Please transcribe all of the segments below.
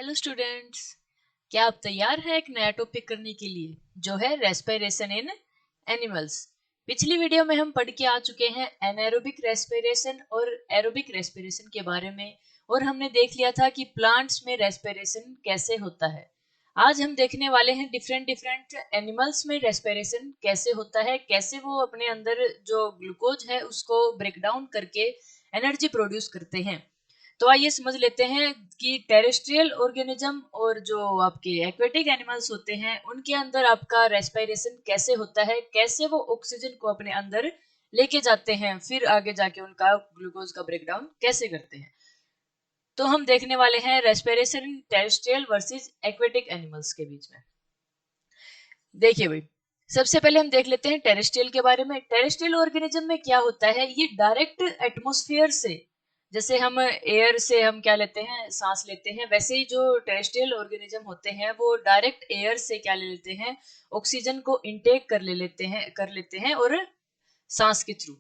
Hello students, क्या आप तैयार हैं एक नया टॉपिक करने के लिए जो है रेस्पिरेशन इन एनिमल्स। पिछली वीडियो में हम पढ़ के आ चुके हैं एनाएरोबिक रेस्पिरेशन और एरोबिक रेस्पिरेशन के बारे में, और हमने देख लिया था कि प्लांट्स में रेस्पिरेशन कैसे होता है। आज हम देखने वाले हैं डिफरेंट डिफरेंट एनिमल्स में रेस्पिरेशन कैसे होता है, कैसे वो अपने अंदर जो ग्लूकोज है उसको ब्रेक डाउन करके एनर्जी प्रोड्यूस करते हैं। तो आइए समझ लेते हैं कि टेरेस्ट्रियल ऑर्गेनिज्म और जो आपके एक्वेटिक एनिमल्स होते हैं उनके अंदर आपका रेस्पिरेशन कैसे होता है, कैसे वो ऑक्सीजन को अपने अंदर लेके जाते हैं, फिर आगे जाके उनका ग्लूकोज का ब्रेकडाउन कैसे करते हैं। तो हम देखने वाले हैं respiration terrestrial versus aquatic animals के बीच में। देखिए भाई, सबसे पहले हम देख लेते हैं टेरेस्ट्रियल के बारे में। टेरेस्ट्रियल ऑर्गेनिज्म में क्या होता है, ये डायरेक्ट एटमॉस्फेयर से, जैसे हम एयर से हम क्या लेते हैं, सांस लेते हैं, वैसे ही जो टेरेस्ट्रियल ऑर्गेनिज्म होते हैं वो डायरेक्ट एयर से क्या ले लेते हैं, ऑक्सीजन को इनटेक कर लेते हैं और सांस के थ्रू।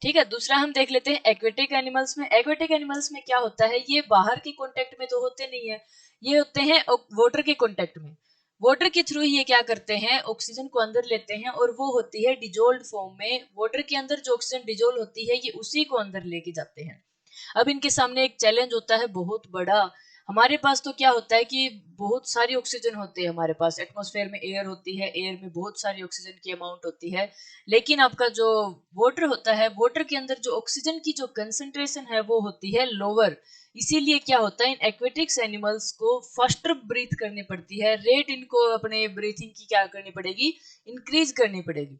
ठीक है, दूसरा हम देख लेते हैं एक्वेटिक एनिमल्स में। एक्वेटिक एनिमल्स में क्या होता है, ये बाहर के कांटेक्ट में तो होते नहीं है, ये होते हैं वाटर के कांटेक्ट में। वाटर के थ्रू ये क्या करते हैं, ऑक्सीजन को अंदर लेते हैं और वो होती है डिजोल्व फॉर्म में। वाटर के अंदर जो ऑक्सीजन डिजोल्व होती है ये उसी को अंदर लेके जाते हैं। अब इनके सामने एक चैलेंज होता है बहुत बड़ा। हमारे पास तो क्या होता है कि बहुत सारी ऑक्सीजन होती है, हमारे पास एटमॉस्फेयर में एयर होती है, एयर में बहुत सारी ऑक्सीजन की अमाउंट होती है। लेकिन आपका जो वाटर होता है, वाटर के अंदर जो ऑक्सीजन की जो कंसंट्रेशन है वो होती है लोअर। इसीलिए क्या होता है, इन एक्वेटिक्स एनिमल्स को फास्टर ब्रीथ करनी पड़ती है, रेट इनको अपने ब्रीथिंग की क्या करनी पड़ेगी, इंक्रीज करनी पड़ेगी।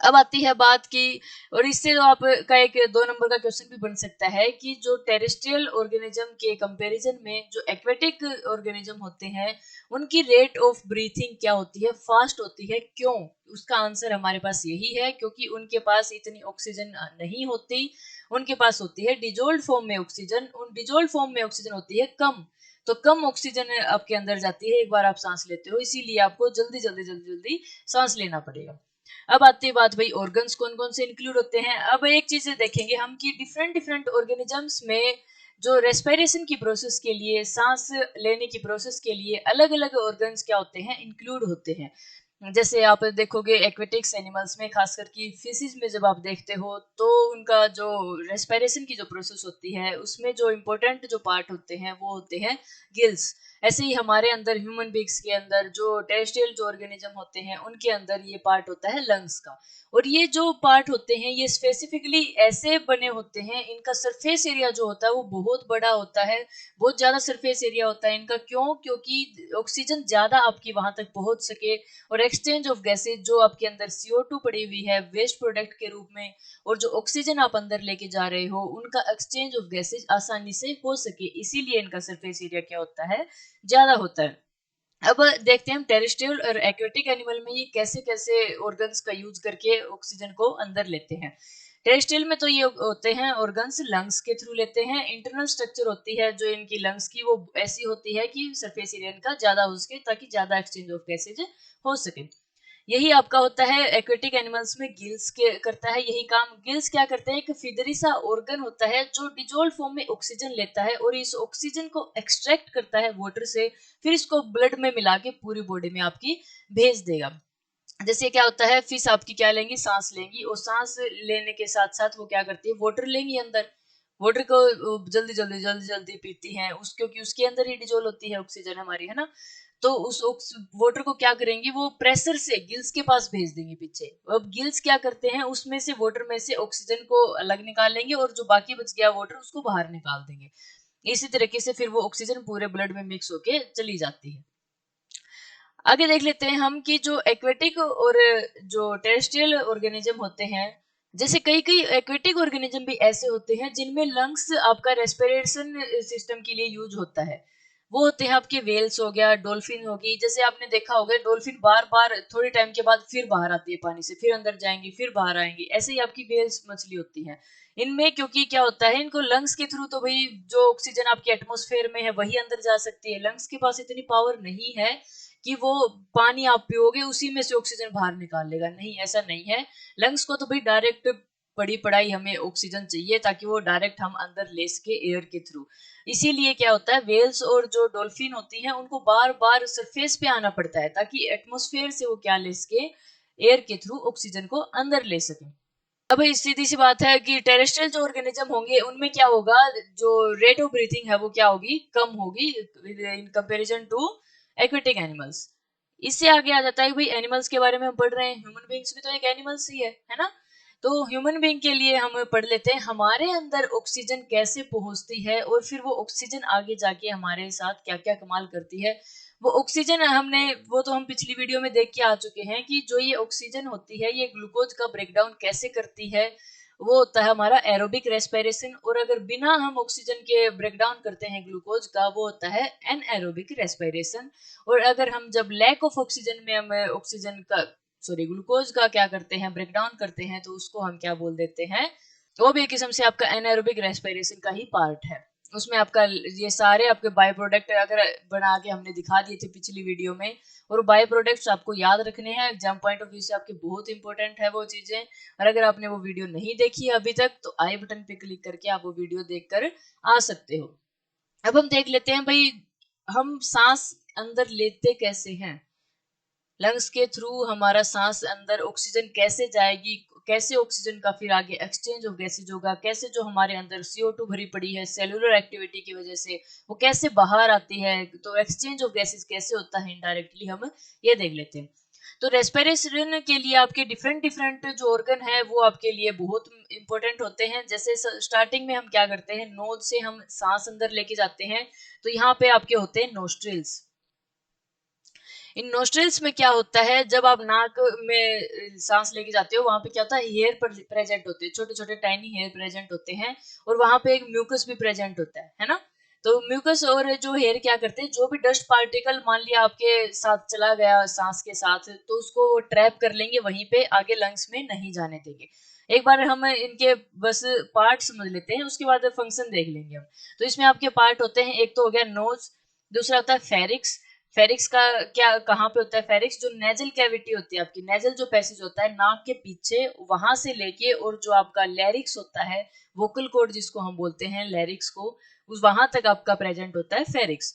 अब आती है बात की, और इससे जो आपका एक 2 नंबर का क्वेश्चन भी बन सकता है कि जो टेरेस्ट्रियल ऑर्गेनिज्म के कंपैरिजन में जो एक्वेटिक ऑर्गेनिज्म होते हैं उनकी रेट ऑफ ब्रीथिंग क्या होती है, फास्ट होती है, क्यों? उसका आंसर हमारे पास यही है, क्योंकि उनके पास इतनी ऑक्सीजन नहीं होती, उनके पास होती है डिजोल्ड फॉर्म में ऑक्सीजन। उन डिजोल्ड फॉर्म में ऑक्सीजन होती है कम, तो कम ऑक्सीजन आपके अंदर जाती है एक बार आप सांस लेते हो, इसीलिए आपको जल्दी जल्दी जल्दी जल्दी सांस लेना पड़ेगा। अब आती है बात भाई, ऑर्गन्स कौन कौन से इंक्लूड होते हैं। अब एक चीज देखेंगे हम कि डिफरेंट डिफरेंट ऑर्गेनिजम्स में जो रेस्पिरेशन की प्रोसेस के लिए, सांस लेने की प्रोसेस के लिए अलग अलग ऑर्गन्स क्या होते हैं, इंक्लूड होते हैं। जैसे आप देखोगे एक्वेटिक्स एनिमल्स में, खासकर की फिशेज में जब आप देखते हो तो उनका जो रेस्पिरेशन की जो प्रोसेस होती है उसमें जो इम्पोर्टेंट जो पार्ट होते हैं वो होते हैं गिल्स। ऐसे ही हमारे अंदर ह्यूमन बींग्स के अंदर जो टेरेस्ट्रियल जो ऑर्गेनिज्म होते हैं उनके अंदर ये पार्ट होता है लंग्स का। और ये जो पार्ट होते हैं ये स्पेसिफिकली ऐसे बने होते हैं, इनका सरफेस एरिया जो होता है वो बहुत बड़ा होता है, बहुत ज्यादा सरफेस एरिया होता है इनका। क्यों? क्योंकि ऑक्सीजन ज्यादा आपकी वहां तक पहुंच सके, और एक्सचेंज ऑफ गैसेज जो आपके अंदर CO2 पड़ी हुई है वेस्ट प्रोडक्ट के रूप में, और जो ऑक्सीजन आप अंदर लेके जा रहे हो उनका एक्सचेंज ऑफ गैसेज आसानी से हो सके, इसीलिए इनका सरफेस एरिया क्या होता है, ज्यादा होता है। अब देखते हैं हम टेरेस्ट्रियल और एक्वेटिक एनिमल में ये कैसे कैसे ऑर्गन्स का यूज करके ऑक्सीजन को अंदर लेते हैं। टेरेस्ट्रियल में तो ये होते हैं ऑर्गन्स लंग्स के थ्रू लेते हैं। इंटरनल स्ट्रक्चर होती है जो इनकी लंग्स की वो ऐसी होती है कि सरफेस एरिया इनका ज्यादा हो सके, ताकि ज्यादा एक्सचेंज ऑफ गैसेज हो सके। यही आपका होता है एक्वेटिक एनिमल्स में, गिल्स के करता है यही काम। गिल्स क्या करते हैं, एक फिदरी सा ऑर्गन होता है जो डिजोल्व फॉर्म में ऑक्सीजन लेता है और इस ऑक्सीजन को एक्सट्रैक्ट करता है वाटर से, फिर इसको ब्लड में मिला के पूरी बॉडी में आपकी भेज देगा। जैसे क्या होता है, फिश आपकी क्या लेंगी, सांस लेंगी, और सांस लेने के साथ साथ वो क्या करती है, वाटर लेंगी अंदर, वाटर को जल्दी जल्दी जल्दी जल्दी पीती हैं उस, क्योंकि उसके अंदर ही डिजोल्व होती है ऑक्सीजन हमारी, है ना। तो उस वाटर को क्या करेंगी, वो प्रेशर से गिल्स के पास भेज देंगे पीछे। अब गिल्स क्या करते हैं, उसमें से वाटर में से ऑक्सीजन को अलग निकाल लेंगे और जो बाकी बच गया वाटर उसको बाहर निकाल देंगे। इसी तरीके से फिर वो ऑक्सीजन पूरे ब्लड में मिक्स होके चली जाती है। आगे देख लेते हैं हम कि जो एक्वेटिक और जो टेरेस्ट्रियल ऑर्गेनिज्म होते हैं, जैसे कई कई एक्वेटिक ऑर्गेनिज्म भी ऐसे होते हैं जिनमें लंग्स आपका रेस्पिरेशन सिस्टम के लिए यूज होता है। वो होते हैं आपके वेल्स हो गया, डॉल्फिन होगी। जैसे आपने देखा होगा डॉल्फिन बार बार थोड़े टाइम के बाद फिर बाहर आती है पानी से, फिर अंदर जाएंगी फिर बाहर आएंगी, ऐसे ही आपकी वेल्स मछली होती है। इनमें क्योंकि क्या होता है, इनको लंग्स के थ्रू तो भाई जो ऑक्सीजन आपके एटमॉस्फेयर में है वही अंदर जा सकती है, लंग्स के पास इतनी पावर नहीं है कि वो पानी आप पियोगे उसी में से ऑक्सीजन बाहर निकाल लेगा, नहीं, ऐसा नहीं है। लंग्स को तो भाई डायरेक्ट बड़ी पढ़ाई हमें ऑक्सीजन चाहिए ताकि वो डायरेक्ट हम अंदर ले सके एयर के थ्रू। इसीलिए क्या होता है, वेल्स और जो डॉल्फिन होती हैं उनको बार बार सरफेस पे आना पड़ता है ताकि एटमोस्फेयर से वो क्या ले सके, एयर के थ्रू ऑक्सीजन को अंदर ले सके। अब सीधी सी बात है कि टेरेस्ट्रियल जो ऑर्गेनिज्म होंगे उनमें क्या होगा, जो रेट ऑफ ब्रीथिंग है वो क्या होगी, कम होगी in comparison to aquatic animals. इससे आगे आ जाता है भाई एनिमल्स के बारे में हम पढ़ रहे हैं, ह्यूमन बींग्स भी तो एक एनिमल्स ही है ना। तो ह्यूमन बींग के लिए हम पढ़ लेते हैं हमारे अंदर ऑक्सीजन कैसे पहुंचती है और फिर वो ऑक्सीजन आगे जाके हमारे साथ क्या क्या कमाल करती है। वो ऑक्सीजन हमने वो तो हम पिछली वीडियो में देख के आ चुके हैं कि जो ये ऑक्सीजन होती है ये ग्लूकोज का ब्रेकडाउन कैसे करती है। वो होता है हमारा एरोबिक रेस्पिरेशन, और अगर बिना हम ऑक्सीजन के ब्रेकडाउन करते हैं ग्लूकोज का वो होता है एनएरोबिक रेस्पिरेशन। और अगर हम जब लैक ऑफ ऑक्सीजन में हम ऑक्सीजन का ग्लूकोज का क्या करते हैं, ब्रेकडाउन करते हैं, तो उसको हम क्या बोल देते हैं, वो भी एक किस्म से आपका एनएरोबिक रेस्पिरेशन का ही पार्ट है। उसमें आपका ये सारे आपके बाय प्रोडक्ट अगर बना के हमने दिखा दिए थे पिछली वीडियो में, और बाय प्रोडक्ट्स आपको याद रखने हैं, एग्जाम पॉइंट ऑफ व्यू से आपके बहुत इंपॉर्टेंट है वो चीजें। और अगर आपने वो वीडियो नहीं देखी है अभी तक तो आई बटन पे क्लिक करके आप वो वीडियो देखकर आ सकते हो। अब हम देख लेते हैं भाई हम सांस अंदर लेते कैसे हैं, लंग्स के थ्रू हमारा सांस अंदर ऑक्सीजन कैसे जाएगी, कैसे ऑक्सीजन का फिर आगे एक्सचेंज ऑफ गैसेज होगा, कैसे जो हमारे अंदर CO2 भरी पड़ी है सेलुलर एक्टिविटी की वजह से वो कैसे बाहर आती है, तो एक्सचेंज ऑफ गैसेज कैसे होता है इनडायरेक्टली, हम ये देख लेते हैं। तो रेस्पिरेशन के लिए आपके डिफरेंट डिफरेंट जो ऑर्गन है वो आपके लिए बहुत इंपॉर्टेंट होते हैं। जैसे स्टार्टिंग में हम क्या करते हैं, नोज से हम सांस अंदर लेके जाते हैं, तो यहाँ पे आपके होते हैं नोस्ट्रिल्स। इन नोस्ट्रिल्स में क्या होता है, जब आप नाक में सांस लेके जाते हो वहां पे क्या होता है, हेयर प्रेजेंट होते हैं, छोटे छोटे टाइनी हेयर प्रेजेंट होते हैं, और वहां पे एक म्यूकस भी प्रेजेंट होता है ना। तो म्यूकस और जो हेयर क्या करते हैं, जो भी डस्ट पार्टिकल मान लिया आपके साथ चला गया सांस के साथ, तो उसको ट्रैप कर लेंगे वहीं पे, आगे लंग्स में नहीं जाने देंगे। एक बार हम इनके बस पार्ट समझ लेते हैं, उसके बाद फंक्शन देख लेंगे हम। तो इसमें आपके पार्ट होते हैं, एक तो हो गया नोज, दूसरा होता है फेरिक्स। फेरिक्स का क्या कहाँ पे होता है, फेरिक्स जो नेजल कैविटी होती है आपकी, नेजल जो पैसेज होता है नाक के पीछे, वहां से लेके और जो आपका लैरिक्स होता है, वोकल कॉर्ड जिसको हम बोलते हैं लैरिक्स को, उस वहां तक आपका प्रेजेंट होता है फेरिक्स।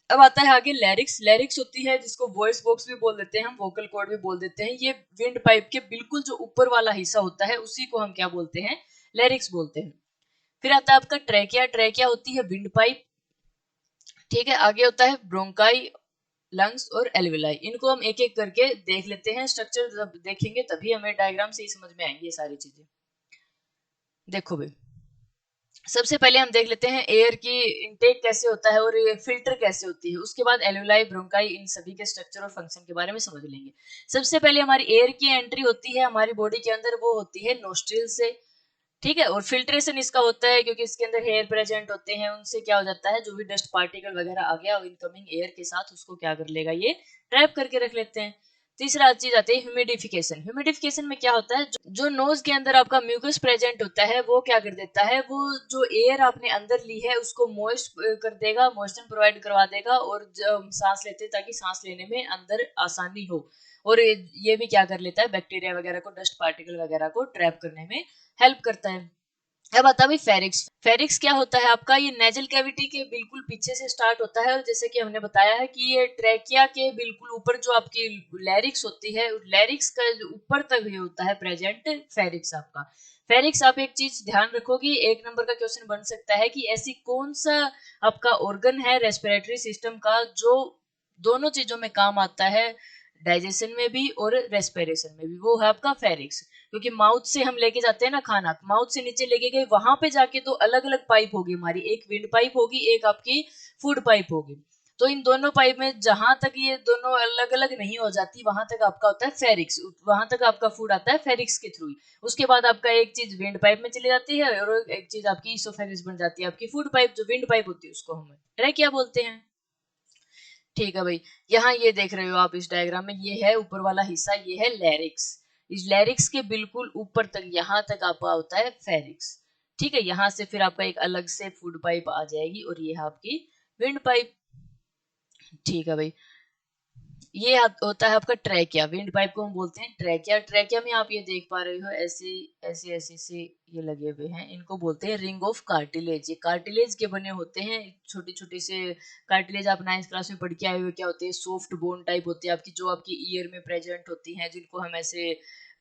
अब आता है आगे लैरिक्स। लैरिक्स होती है जिसको वॉइस बॉक्स भी बोल देते हैं हम, वोकल कॉर्ड भी बोल देते हैं, ये विंड पाइप के बिल्कुल जो ऊपर वाला हिस्सा होता है उसी को हम क्या बोलते हैं, लैरिक्स बोलते हैं। फिर आता है आपका ट्रैकिया। ट्रैकिया होती है विंड पाइप, ठीक है। आगे होता है ब्रोंकाई, लंग्स और एल्वेलाई। इनको हम एक एक करके देख लेते हैं, स्ट्रक्चर जब देखेंगे तभी हमें डायग्राम से ही समझ में आएंगी ये सारी चीजें। देखो भाई सबसे पहले हम देख लेते हैं एयर की इनटेक कैसे होता है और फिल्टर कैसे होती है, उसके बाद एल्वेलाई, ब्रोंकाई, इन सभी के स्ट्रक्चर और फंक्शन के बारे में समझ लेंगे। सबसे पहले हमारी एयर की एंट्री होती है हमारी बॉडी के अंदर, वो होती है नोस्ट्रिल से, ठीक है। और फिल्ट्रेशन इसका होता है क्योंकि इसके अंदर हेयर प्रेजेंट होते हैं, उनसे क्या हो जाता है, जो भी डस्ट पार्टिकल वगैरह आ गया इनकमिंग एयर के साथ उसको क्या कर लेगा, ये ट्रैप करके रख लेते हैं। तीसरा चीज आती है ह्यूमिडिफिकेशन। ह्यूमिडिफिकेशन में क्या होता है, जो नोज के अंदर आपका म्यूकस प्रेजेंट होता है वो क्या कर देता है, वो जो एयर आपने अंदर ली है उसको मॉइस्ट कर देगा, मॉइस्चर प्रोवाइड करवा देगा, और जब सांस लेते हैं ताकि सांस लेने में अंदर आसानी हो। और ये भी क्या कर लेता है, बैक्टीरिया वगैरह को, डस्ट पार्टिकल वगैरह को ट्रैप करने में हेल्प करता है। अब आता है फेरिक्स। फेरिक्स क्या होता है आपका, ये नेजल कैविटी के बिल्कुल पीछे से स्टार्ट होता है, और जैसे कि हमने बताया है कि ये ट्रैकिया के बिल्कुल ऊपर जो आपकी लैरिक्स होती है, लैरिक्स का ऊपर तक ये होता है प्रेजेंट फेरिक्स आपका। फेरिक्स, आप एक चीज ध्यान रखोगी, एक नंबर का क्वेश्चन बन सकता है कि ऐसी कौन सा आपका ऑर्गन है रेस्पिरेटरी सिस्टम का जो दोनों चीजों में काम आता है, डाइजेशन में भी और रेस्पिरेशन में भी, वो है आपका फेरिक्स। क्योंकि माउथ से हम लेके जाते हैं ना खाना, माउथ से नीचे लेके गए वहां पे जाके तो अलग अलग पाइप होगी हमारी, एक विंड पाइप होगी, एक आपकी फूड पाइप होगी। तो इन दोनों पाइप में जहां तक ये दोनों अलग अलग नहीं हो जाती वहां तक आपका होता है फेरिक्स, वहां तक आपका फूड आता है फेरिक्स के थ्रू ही। उसके बाद आपका एक चीज विंड पाइप में चली जाती है और एक चीज आपकी इसोफेगस बन जाती है, आपकी फूड पाइप जो विंड पाइप होती है उसको हम ट्रैकिया बोलते हैं। ठीक है भाई, यहाँ ये देख रहे हो आप इस डायग्राम में, ये है ऊपर वाला हिस्सा, ये है लैरिक्स। इस लैरिक्स के बिल्कुल ऊपर तक यहाँ तक आपका होता है फेरिक्स, ठीक है। यहाँ से फिर आपका एक अलग से फूड पाइप आ जाएगी और ये है आपकी विंड पाइप, ठीक है भाई। ये होता है आपका ट्रैकिया। विंड पाइप को हम बोलते हैं ट्रैकिया। ट्रैकिया में आप ये देख पा रहे हो ऐसे ऐसे ऐसे से ये लगे हुए हैं, इनको बोलते हैं रिंग ऑफ कार्टिलेज। ये कार्टिलेज के बने होते हैं, छोटे छोटे से कार्टिलेज। आप 9th क्लास में पढ़ के आए हुए, क्या होते हैं, सॉफ्ट बोन टाइप होते हैं आपकी, जो आपकी ईयर में प्रेजेंट होती हैं, जिनको हम ऐसे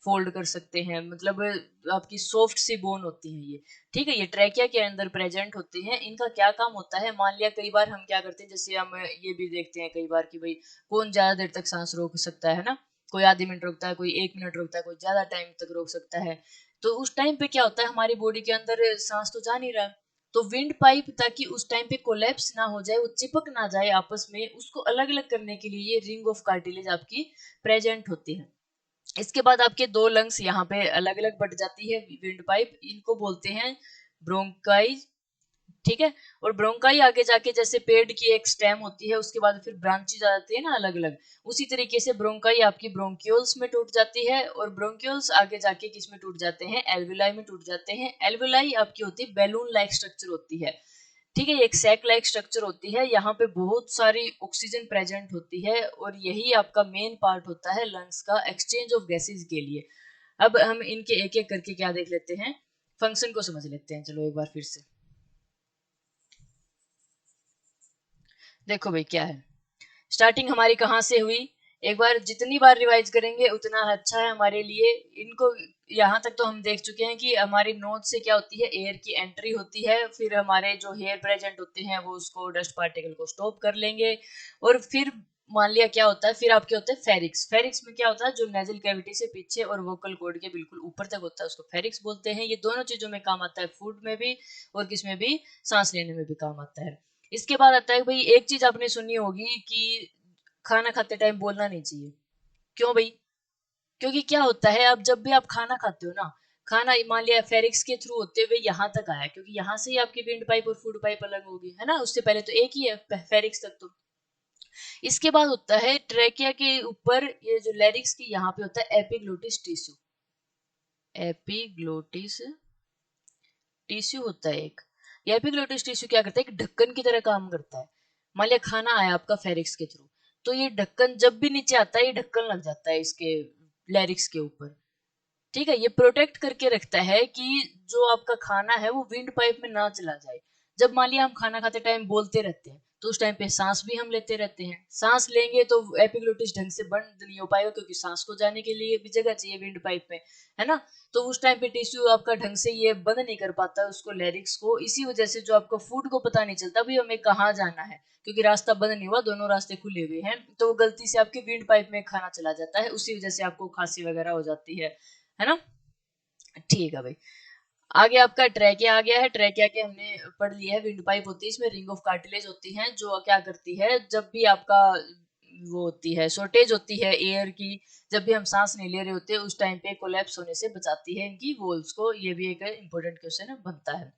फोल्ड कर सकते हैं, मतलब आपकी सॉफ्ट सी बोन होती है ये। ठीक है, ये ट्रैकिया के अंदर प्रेजेंट होते हैं। इनका क्या काम होता है, मान लिया कई बार हम क्या करते हैं, जैसे हम ये भी देखते हैं कई बार कि भाई कौन ज्यादा देर तक सांस रोक सकता है ना, कोई आधे मिनट रोकता है, कोई 1 मिनट रोकता है, कोई ज्यादा टाइम तक रोक सकता है। तो उस टाइम पे क्या होता है, हमारी बॉडी के अंदर सांस तो जा नहीं रहा है, तो विंड पाइप, ताकि उस टाइम पे कोलैप्स ना हो जाए, वो चिपक ना जाए आपस में, उसको अलग अलग करने के लिए ये रिंग ऑफ कार्टिलेज आपकी प्रेजेंट होती है। इसके बाद आपके दो लंग्स यहाँ पे अलग अलग बट जाती है विंड पाइप, इनको बोलते हैं ब्रोंकाई। ठीक है, और ब्रोंकाई आगे जाके जैसे पेड़ की एक स्टेम होती है, उसके बाद फिर ब्रांचेज आ जाती है ना अलग अलग, उसी तरीके से ब्रोंकाई आपकी ब्रोंक्यूल्स में टूट जाती है, और ब्रोंक्यूल्स आगे जाके किस में टूट जाते हैं, एल्विलाई में टूट जाते हैं। एल्विलाई आपकी होती है बैलून लाइक स्ट्रक्चर होती है। ठीक है, एक सैक लाइक स्ट्रक्चर होती है, यहाँ पे बहुत सारी ऑक्सीजन प्रेजेंट होती है, और यही आपका मेन पार्ट होता है लंग्स का, एक्सचेंज ऑफ गैसेज के लिए। अब हम इनके एक एक करके क्या देख लेते हैं, फंक्शन को समझ लेते हैं। चलो एक बार फिर से देखो भाई क्या है, स्टार्टिंग हमारी कहाँ से हुई, एक बार जितनी बार रिवाइज करेंगे उतना अच्छा है हमारे लिए। इनको यहाँ तक तो हम देख चुके हैं कि हमारी नोज से क्या होती है, एयर की एंट्री होती है, फिर हमारे जो हेयर प्रेजेंट होते हैं वो उसको डस्ट पार्टिकल को स्टॉप कर लेंगे, और फिर मान लिया क्या होता है, फिर आपके होते हैं फेरिक्स। फेरिक्स में क्या होता है, जो नेजल कैविटी से पीछे और वोकल कॉर्ड के बिल्कुल ऊपर तक होता है, उसको फेरिक्स बोलते हैं। ये दोनों चीजों में काम आता है, फूड में भी और किसमें भी, सांस लेने में भी काम आता है। इसके बाद आता है भाई, एक चीज आपने सुनी होगी कि खाना खाते टाइम बोलना नहीं चाहिए। क्यों भाई, क्योंकि क्या होता है, अब जब भी आप खाना खाते हो ना, खाना मान लिया फेरिक्स के थ्रू होते हुए यहाँ तक आया, क्योंकि यहाँ से ही आपकी विंड पाइप और फूड पाइप अलग होगी, है ना, उससे पहले तो एक ही है फेरिक्स तक तो। इसके बाद होता है ट्रेकिया के ऊपर ये जो लैरिक्स की यहाँ पे होता है एपिग्लोटिस टिश्यू। एपिग्लोटिस टिश्यू होता है एक, ये एपिग्लोटिस टिश्यू क्या करता है, एक ढक्कन की तरह काम करता है। मान लिया खाना आया आपका फेरिक्स के थ्रू, तो ये ढक्कन जब भी नीचे आता है, ये ढक्कन लग जाता है इसके लैरिक्स के ऊपर। ठीक है, ये प्रोटेक्ट करके रखता है कि जो आपका खाना है वो विंड पाइप में ना चला जाए। जब मान लिया हम खाना खाते टाइम बोलते रहते हैं, तो उस टाइम पे सांस भी हम लेते रहते हैं, सांस लेंगे तो एपिग्लोटिस ढंग से बंद नहीं हो पाएगा, क्योंकि सांस को जाने के लिए भी जगह चाहिए विंड पाइप में, है ना। तो उस टाइम पे टिश्यू आपका ढंग से ये बंद नहीं कर पाता उसको, लैरिक्स को। इसी वजह से जो आपका फूड को पता नहीं चलता भी हमें कहाँ जाना है, क्योंकि रास्ता बंद नहीं हुआ, दोनों रास्ते खुले हुए हैं, तो गलती से आपके विंड पाइप में खाना चला जाता है, उसी वजह से आपको खांसी वगैरह हो जाती है ना। ठीक है भाई, आगे आपका ट्रैकिया आ गया है। ट्रैकिया के हमने पढ़ लिया है, विंड पाइप होती है, इसमें रिंग ऑफ कार्टिलेज होती है, जो क्या करती है, जब भी आपका वो होती है, शॉर्टेज होती है एयर की, जब भी हम सांस नहीं ले रहे होते उस टाइम पे कोलैप्स होने से बचाती है इनकी वॉल्स को। ये भी एक इंपॉर्टेंट क्वेश्चन बनता है।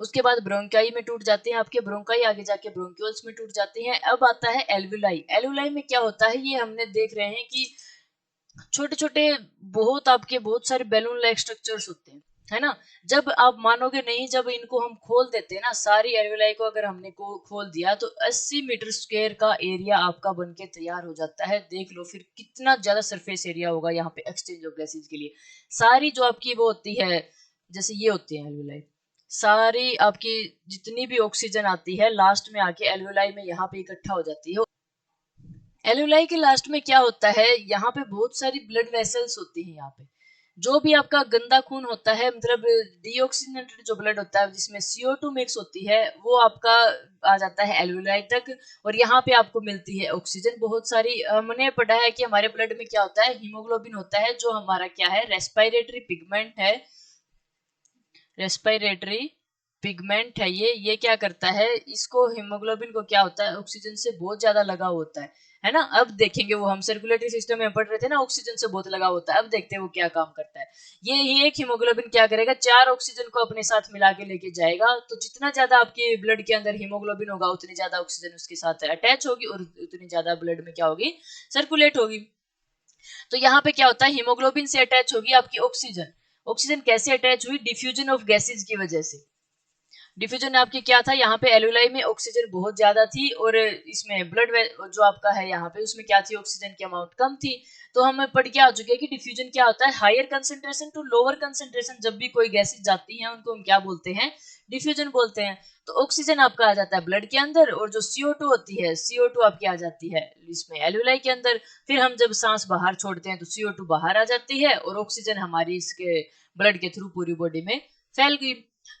उसके बाद ब्रोंकाई में टूट जाते हैं आपके, ब्रोंकाई आगे जाके ब्रोंक्यूल्स में टूट जाती हैं। अब आता है एल्वुलाई। एल्वुलाई में क्या होता है, ये हमने देख रहे हैं कि छोटे छोटे बहुत आपके बहुत सारे बैलून लाइक स्ट्रक्चर्स होते हैं, है ना। जब आप मानोगे नहीं, जब इनको हम खोल देते हैं ना, सारी एल्वेलाई को अगर हमने को खोल दिया, तो 80 मीटर स्क्वायर का एरिया आपका बनके तैयार हो जाता है। देख लो फिर कितना ज्यादा सरफेस एरिया होगा यहाँ पे एक्सचेंज ऑफ गैसेज के लिए। सारी जो आपकी वो होती है, जैसे ये होती है एल्वेलाई, सारी आपकी जितनी भी ऑक्सीजन आती है लास्ट में आके एल्वेलाई में यहाँ पे इकट्ठा हो जाती है। एल्यूलाई के लास्ट में क्या होता है, यहाँ पे बहुत सारी ब्लड वेसल्स होती है। यहाँ पे जो भी आपका गंदा खून होता है, मतलब डीऑक्सीजनेटेड जो ब्लड होता है जिसमें CO2 मिक्स होती है, वो आपका आ जाता है एल्यूलाई तक, और यहाँ पे आपको मिलती है ऑक्सीजन बहुत सारी। हमने पढ़ा है कि हमारे ब्लड में क्या होता है, हीमोग्लोबिन होता है, जो हमारा क्या है, रेस्पिरेटरी पिगमेंट है। रेस्पिरेटरी पिगमेंट है ये क्या करता है, इसको हीमोग्लोबिन को क्या होता है, ऑक्सीजन से बहुत ज्यादा लगाव होता है ना। अब देखेंगे, वो हम सर्कुलेटरी सिस्टम में पढ़ रहे थे ना, ऑक्सीजन से बहुत लगाव होता है। अब देखते हैं वो क्या काम करता है। ये ही एक हीमोग्लोबिन क्या करेगा, 4 ऑक्सीजन को अपने साथ मिला के लेके जाएगा, तो जितना ज्यादा आपके ब्लड के अंदर हीमोग्लोबिन होगा, उतनी ज्यादा ऑक्सीजन उसके साथ अटैच होगी, और उतनी ज्यादा ब्लड में क्या होगी, सर्कुलेट होगी। तो यहाँ पे क्या होता है, हीमोग्लोबिन से अटैच होगी आपकी ऑक्सीजन। ऑक्सीजन कैसे अटैच हुई, डिफ्यूजन ऑफ गैसेज की वजह से। डिफ्यूजन आपकी क्या था, यहाँ पे एल्यूलाई में ऑक्सीजन बहुत ज्यादा थी और इसमें ब्लड जो आपका है यहाँ पे उसमें क्या थी, ऑक्सीजन की अमाउंट कम थी। तो हम पढ़ के आ चुके हैं कि डिफ्यूजन क्या होता है, higher concentration to lower concentration. जब भी कोई गैसेज जाती हैं उनको हम क्या बोलते हैं, डिफ्यूजन बोलते हैं। तो ऑक्सीजन आपका आ जाता है ब्लड के अंदर और जो CO2 होती है, CO2 आपकी आ जाती है इसमें एल्यूलाई के अंदर। फिर हम जब सांस बाहर छोड़ते हैं तो CO2 बाहर आ जाती है और ऑक्सीजन हमारी इसके ब्लड के थ्रू पूरी बॉडी में फैल गई।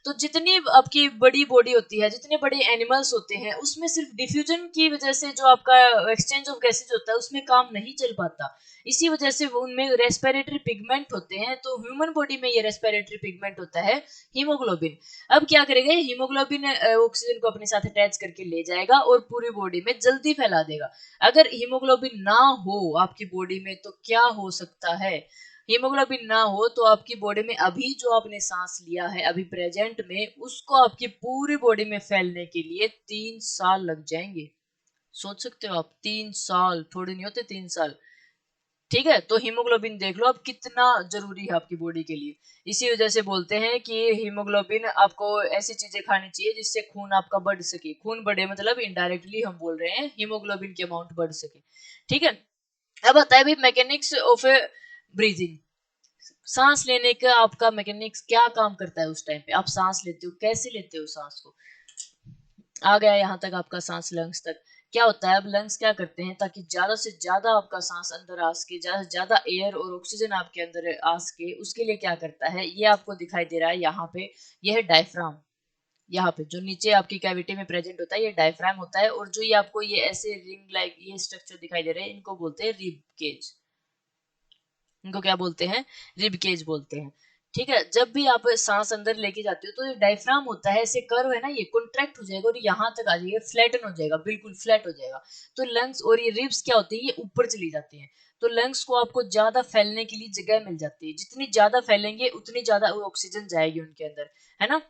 तो जितनी आपकी बड़ी बॉडी होती है, जितने बड़े एनिमल्स होते हैं, उसमें सिर्फ डिफ्यूजन की वजह से जो आपका एक्सचेंज ऑफ गैसेज होता है उसमें काम नहीं चल पाता। इसी वजह से वो उनमें रेस्पिरेटरी पिगमेंट होते हैं। तो ह्यूमन बॉडी में ये रेस्पिरेटरी पिगमेंट होता है हीमोग्लोबिन। अब क्या करेगा, हीमोग्लोबिन ऑक्सीजन को अपने साथ अटैच करके ले जाएगा और पूरी बॉडी में जल्दी फैला देगा। अगर हीमोग्लोबिन ना हो आपकी बॉडी में तो क्या हो सकता है, हीमोग्लोबिन ना हो तो आपकी बॉडी में अभी जो आपने सांस लिया है अभी प्रेजेंट में, उसको आपकी पूरी बॉडी में फैलने के लिए 3 साल लग जाएंगे। सोच सकते हो आप, 3 साल थोड़ी नहीं होते, 3 साल। ठीक है, तो हीमोग्लोबिन देख लो अब कितना जरूरी है आपकी बॉडी के लिए। इसी वजह से बोलते हैं कि हीमोग्लोबिन आपको ऐसी चीजें खानी चाहिए जिससे खून आपका बढ़ सके। खून बढ़े मतलब इनडायरेक्टली हम बोल रहे हैं हीमोग्लोबिन की अमाउंट बढ़ सके। ठीक है, अब आता है भाई मैकेनिक्स ऑफ ब्रीदिंग। सांस लेने का आपका मैकेनिक्स क्या काम करता है, उस टाइम पे आप सांस लेते हो, कैसे लेते हो सांस को। आ गया यहाँ तक आपका सांस लंग्स तक। क्या होता है, अब लंग्स क्या करते हैं ताकि ज्यादा से ज्यादा आपका सांस अंदर आ सके, ज्यादा से ज्यादा एयर और ऑक्सीजन आपके अंदर आ सके, उसके लिए क्या करता है, ये आपको दिखाई दे रहा है यहाँ पे, ये है डायफ्राम। यहाँ पे जो नीचे आपकी कैविटी में प्रेजेंट होता है ये डायफ्राम होता है। और जो ये आपको ये ऐसे रिंग लाइक ये स्ट्रक्चर दिखाई दे रहे हैं, इनको बोलते हैं रिब केज। इनको क्या बोलते हैं, रिब केज बोलते हैं। ठीक है, जब भी आप सांस अंदर लेके जाते हो तो ये डायफ्राम होता है, ऐसे कर्व है ना, ये कॉन्ट्रैक्ट हो जाएगा और यहाँ तक आ जाएगा, फ्लैटन हो जाएगा, बिल्कुल फ्लैट हो जाएगा। तो लंग्स और ये रिब्स क्या होती है, ये ऊपर चली जाती हैं। तो लंग्स को आपको ज्यादा फैलने के लिए जगह मिल जाती है, जितनी ज्यादा फैलेंगे उतनी ज्यादा ऑक्सीजन जाएगी उनके अंदर, है ना।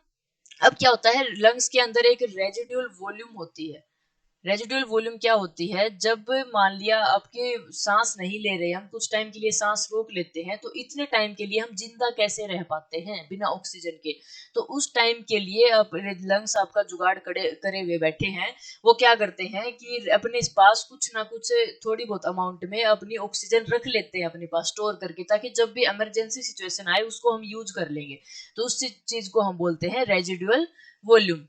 अब क्या होता है, लंग्स के अंदर एक रेजिडुअल वॉल्यूम होती है। रेजिडुअल वॉल्यूम क्या होती है, जब मान लिया आपके सांस नहीं ले रहे, हम कुछ टाइम के लिए सांस रोक लेते हैं, तो इतने टाइम के लिए हम जिंदा कैसे रह पाते हैं बिना ऑक्सीजन के। तो उस टाइम के लिए लंग्स आपका जुगाड़ करे हुए बैठे हैं। वो क्या करते हैं कि अपने पास कुछ ना कुछ थोड़ी बहुत अमाउंट में अपनी ऑक्सीजन रख लेते हैं अपने पास स्टोर करके, ताकि जब भी इमरजेंसी सिचुएशन आए उसको हम यूज कर लेंगे। तो उस चीज को हम बोलते हैं रेजिडुअल वॉल्यूम।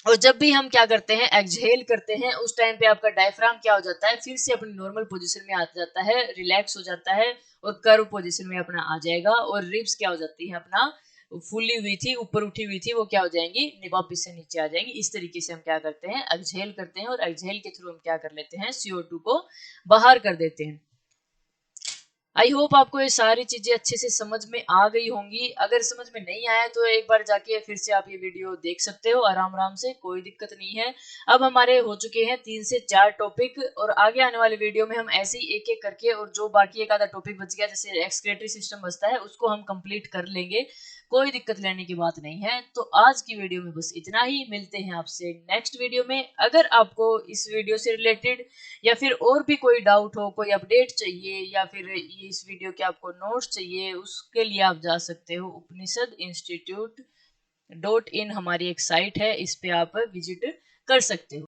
और जब भी हम क्या करते हैं, एक्सहेल करते हैं, उस टाइम पे आपका डायफ्राम क्या हो जाता है, फिर से अपनी नॉर्मल पोजीशन में आ जाता है, रिलैक्स हो जाता है और कर्व पोजीशन में अपना आ जाएगा। और रिब्स क्या हो जाती है, अपना फुली हुई थी, ऊपर उठी हुई थी, वो क्या हो जाएंगी, वापिस से नीचे आ जाएंगी। इस तरीके से हम क्या करते हैं, एक्सहेल करते हैं और एक्सहेल के थ्रू हम क्या कर लेते हैं, CO2 को बाहर कर देते हैं। आई होप आपको ये सारी चीजें अच्छे से समझ में आ गई होंगी। अगर समझ में नहीं आया तो एक बार जाके फिर से आप ये वीडियो देख सकते हो आराम आराम से, कोई दिक्कत नहीं है। अब हमारे हो चुके हैं 3 से 4 टॉपिक और आगे आने वाले वीडियो में हम ऐसे ही एक एक करके, और जो बाकी एक आधा टॉपिक बच गया जैसे एक्सक्रीटरी सिस्टम बचता है उसको हम कंप्लीट कर लेंगे। कोई दिक्कत लेने की बात नहीं है। तो आज की वीडियो में बस इतना ही, मिलते हैं आपसे नेक्स्ट वीडियो में। अगर आपको इस वीडियो से रिलेटेड या फिर और भी कोई डाउट हो, कोई अपडेट चाहिए, या फिर इस वीडियो के आपको नोट्स चाहिए, उसके लिए आप जा सकते हो उपनिषद इंस्टीट्यूट .in, हमारी एक साइट है, इस पे आप विजिट कर सकते हो।